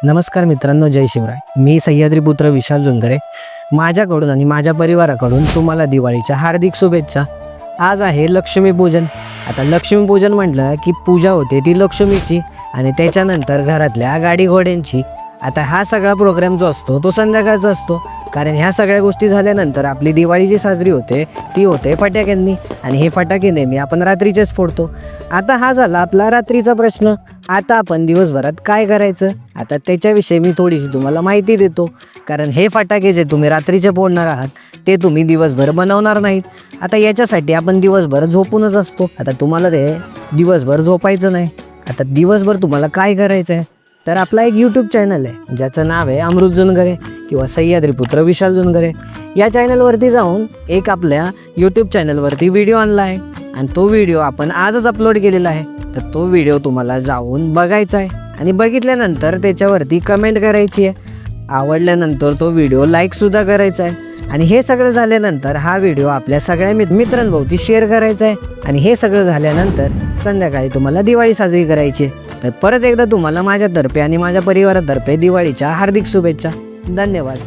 नमस्कार मित्रांनो, जय शिवराय. मी सह्याद्रीपुत्र विशाल जोंधरे. माझ्याकडून आणि माझ्या परिवाराकडून तुम्हाला दिवाळीच्या हार्दिक शुभेच्छा. आज आहे लक्ष्मीपूजन. आता लक्ष्मीपूजन म्हटलं की पूजा होते ती लक्ष्मीची आणि त्याच्यानंतर घरातल्या गाडी घोड्यांची. आता हा सगळा प्रोग्राम जो असतो तो संध्याकाळचा असतो, कारण ह्या सगळ्या गोष्टी झाल्यानंतर आपली दिवाळी जी साजरी होते ती होते फटाक्यांनी, आणि हे फटाके नेहमी आपण रात्रीचेच फोडतो. आता हा झाला आपला रात्रीचा प्रश्न. आता आपण दिवसभरात काय करायचं, आता त्याच्याविषयी मी थोडीशी तुम्हाला माहिती देतो. कारण हे फटाके जे तुम्ही रात्रीचे फोडणार आहात ते तुम्ही दिवसभर बनवणार नाहीत. आता याच्यासाठी आपण दिवसभर झोपूनच असतो. आता तुम्हाला ते दिवसभर झोपायचं नाही. आता दिवसभर तुम्हाला काय करायचं आहे, तर आपला एक यूट्यूब चॅनल आहे ज्याचं नाव आहे अमृत जोंधरे किंवा सह्याद्रीपुत्र विशाल जोंधरे. या चॅनलवरती जाऊन एक आपल्या यूट्यूब चॅनलवरती व्हिडिओ आणला आहे आणि तो व्हिडिओ आपण आजच अपलोड केलेला आहे. तर तो व्हिडिओ तुम्हाला जाऊन बघायचा आहे आणि बघितल्यानंतर त्याच्यावरती कमेंट करायची आहे. आवडल्यानंतर तो व्हिडिओ लाईकसुद्धा करायचा आहे. आणि हे सगळं झाल्यानंतर हा व्हिडिओ आपल्या सगळ्या मित्रांभोवती शेअर करायचा आहे. आणि हे सगळं झाल्यानंतर संध्याकाळी तुम्हाला दिवाळी साजरी करायची आहे. तर परत एकदा तुम्हाला माझ्यातर्फे आणि माझ्या परिवारातर्फे दिवाळीच्या हार्दिक शुभेच्छा. धन्यवाद.